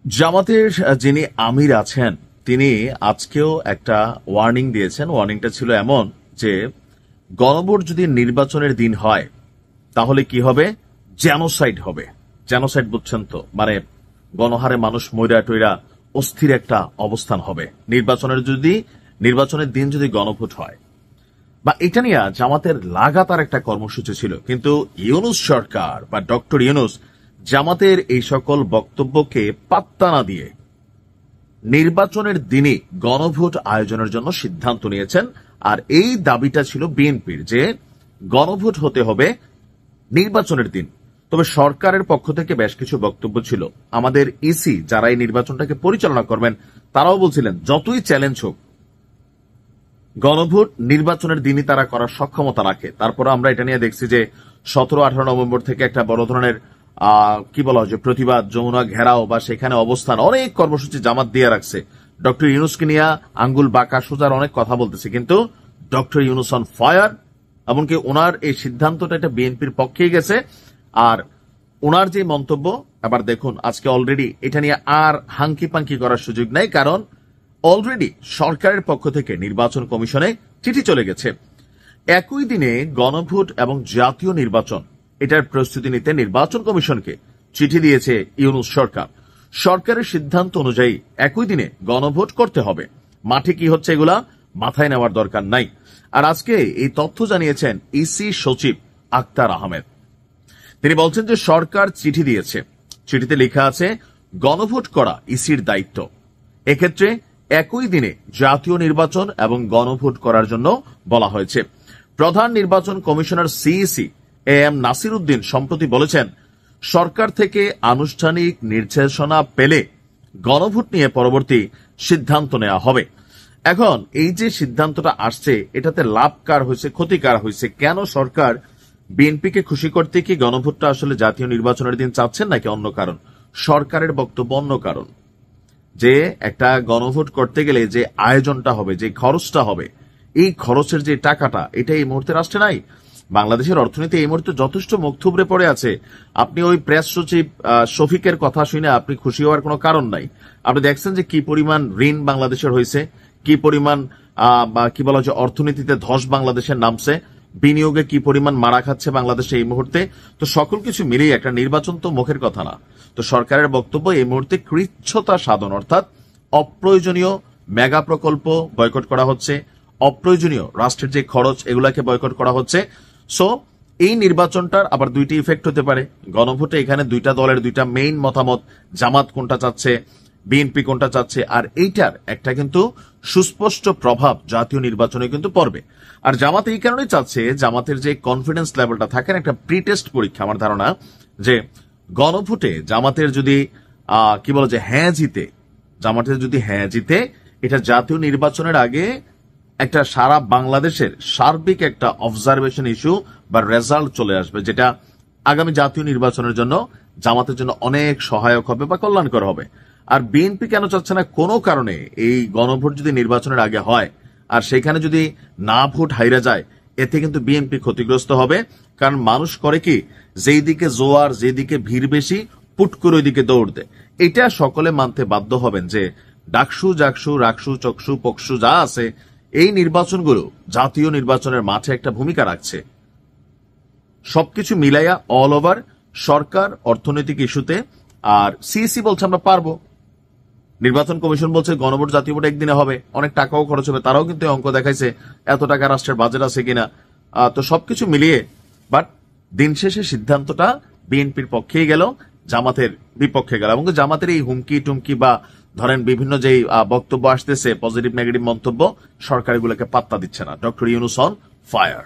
জামাতের যিনি আমির আছেন তিনি আজকেও একটা ওয়ার্নিং দিয়েছেন। ওয়ার্নিংটা ছিল এমন যে গণভোট যদি নির্বাচনের দিন হয় তাহলে কি হবে, জেনোসাইড হবে। জেনোসাইড বুঝছেন তো, মানে গণহারে মানুষ মইরা টইরা অস্থির একটা অবস্থান হবে নির্বাচনের দিন যদি গণভোট হয়। বা এটা নিয়ে জামাতের লাগাতার একটা কর্মসূচি ছিল, কিন্তু ইউনূস সরকার বা ডক্টর ইউনূস জামাতের এই সকল বক্তব্যকে পাত্তা না দিয়ে নির্বাচনের দিনই গণভোট আয়োজনের জন্য সিদ্ধান্ত নিয়েছেন। আর এই দাবিটা ছিল বিএনপির যে গণভোট হতে হবে নির্বাচনের দিন। তবে সরকারের পক্ষ থেকে বেশ কিছু বক্তব্য ছিল। আমাদের ইসি যারা এই নির্বাচনটাকে পরিচালনা করবেন তারাও বলছিলেন যতই চ্যালেঞ্জ হোক গণভোট নির্বাচনের দিনই তারা করার সক্ষমতা রাখে। তারপর আমরা এটা নিয়ে দেখছি যে 17-18 নভেম্বর থেকে একটা বড় ধরনের কি বলা হয় যে প্রতিবাদ, যমুনা ঘেরাও বা সেখানে অবস্থান, অনেক কর্মসূচি জামাত দিয়ে রাখছে। ডক্টর ইউনূসকে নিয়ে আঙ্গুল বাঁকা সোজার অনেক কথা বলতেছে, কিন্তু ডক্টর ইউনূস অন ফায়ার। এমনকি ওনার এই সিদ্ধান্তটা এটা বিএনপির পক্ষেই গেছে। আর ওনার যে মন্তব্য, আবার দেখুন আজকে অলরেডি এটা নিয়ে আর হাঙ্কি পাঙ্কি করার সুযোগ নাই, কারণ অলরেডি সরকারের পক্ষ থেকে নির্বাচন কমিশনে চিঠি চলে গেছে। একই দিনে গণভোট এবং জাতীয় নির্বাচন এটার প্রস্তুতি নিতে নির্বাচন কমিশনকে চিঠি দিয়েছে ইউনূস সরকার। সরকারের সিদ্ধান্ত অনুযায়ী একই দিনে গণভোট করতে হবে। মাঠে কি হচ্ছে এগুলা মাথায় নেওয়ার দরকার নাই। আর আজকে এই তথ্য জানিয়েছেন ইসি সচিব আক্তার আহমেদ। তিনি বলছেন যে সরকার চিঠি দিয়েছে, চিঠিতে লেখা আছে গণভোট করা ইসির দায়িত্ব। এক্ষেত্রে একই দিনে জাতীয় নির্বাচন এবং গণভোট করার জন্য বলা হয়েছে। প্রধান নির্বাচন commissioner CEC M Nasir Uddin সম্প্রতি বলেছেন সরকার থেকে আনুষ্ঠানিক নির্দেশনা পেলে গণভোট নিয়ে পরবর্তী সিদ্ধান্ত নেওয়া হবে। এখন এই যে সিদ্ধান্তটা আসছে এটাতে লাভ কার হয়েছে, ক্ষতি কার হয়েছে? কেন সরকার বিএনপিকে খুশি করতে কি গণভোটটা আসলে জাতীয় নির্বাচনের দিন চাচ্ছেন নাকি অন্য কারণ? সরকারের বক্তব্য অন্য কারণ, যে একটা গণভোট করতে গেলে যে আয়োজনটা হবে, যে খরচটা হবে, এই খরচের যে টাকাটা এটা এই মুহূর্তে রাষ্ট্রে নাই। বাংলাদেশের অর্থনীতি এই মুহূর্তে যথেষ্ট মুখ থুবড়ে পড়ে আছে। আপনি ওই প্রেস সচিব শফিকের কথা শুনে আপনি খুশি হওয়ার কোনো কারণ নাই। আপনি দেখছেন যে কি পরিমাণ ঋণ বাংলাদেশের হয়েছে, কি পরিমাণ কি বলা হচ্ছে অর্থনীতিতে ধস বাংলাদেশের নামছে, বিনিয়োগে কি পরিমাণ মারা খাচ্ছে বাংলাদেশে এই মুহূর্তে। তো সকল কিছু মিলিয়ে একটা নির্বাচন তো মুখের কথা না। তো সরকারের বক্তব্য এই মুহূর্তে কৃচ্ছতা সাধন, অর্থাৎ অপ্রয়োজনীয় মেগা প্রকল্প বয়কট করা হচ্ছে, অপ্রয়োজনীয় রাষ্ট্রের যে খরচ এগুলাকে বয়কট করা হচ্ছে। সো এই নির্বাচনটার আবার দুইটি ইফেক্ট হতে পারে। গণভোটে এখানে দুইটা দলের দুইটা মেইন মতামত, জামাত কোনটা চাচ্ছে, বিএনপি কোনটা চাচ্ছে, আর এইটার একটা কিন্তু সুস্পষ্ট প্রভাব জাতীয় নির্বাচনে কিন্তু পড়বে। আর জামাত এই কারণেই চাচ্ছে, জামাতের যে কনফিডেন্স লেভেলটা থাকে একটা প্রি টেস্ট পরীক্ষা। আমার ধারণা যে গণভোটে জামাতের যদি কি বলা যায় জামাতের যদি জিতে এটা জাতীয় নির্বাচনের আগে একটা সারা বাংলাদেশের সার্বিক একটা অবজারভেশন ইস্যু বা রেজাল্ট চলে আসবে, যেটা আগামী জাতীয় নির্বাচনের জন্য জামাতের জন্য অনেক সহায়ক হবে বা কল্যাণকর হবে। আর বিএনপি কেন চাচ্ছে না, কোনো কারণে এই গণভোট যদি নির্বাচনের আগে হয় আর সেখানে যদি না ভোট হাইরা যায়, এতে কিন্তু বিএনপি ক্ষতিগ্রস্ত হবে। কারণ মানুষ করে কি, যেই দিকে জোয়ার, যেদিকে ভিড় বেশি, পুট করে ওই দিকে দৌড় দেয়। এটা সকলে মানতে বাধ্য হবেন যে ডাকসু, জাকসু, রাকসু, চকসু, পকসু যা আছে, এই নির্বাচনগুলো জাতীয় নির্বাচনের মাঠে একটা ভূমিকা রাখছে। সবকিছু মিলাইয়া অল ওভার সরকার অর্থনৈতিক ইস্যুতে, আর সিইসি বলছে আমরা পারবো, নির্বাচন কমিশন বলছে গণভোট জাতীয় ভোট একদিনে হবে, অনেক টাকাও খরচ হবে, তারাও কিন্তু অঙ্ক দেখাইছে এত টাকা রাষ্ট্রের বাজেট আছে কিনা। তো সবকিছু মিলিয়ে বাট দিন শেষে সিদ্ধান্তটা বিএনপির পক্ষেই গেল, জামাতের বিপক্ষে গেল। এবং জামাতের এই হুমকি টুমকি বা ধরেন বিভিন্ন যে বক্তব্য আসতেছে, পজিটিভ নেগেটিভ মন্তব্য, সরকার এগুলোকে পাত্তা দিচ্ছে না। Doctor Yunus on fire.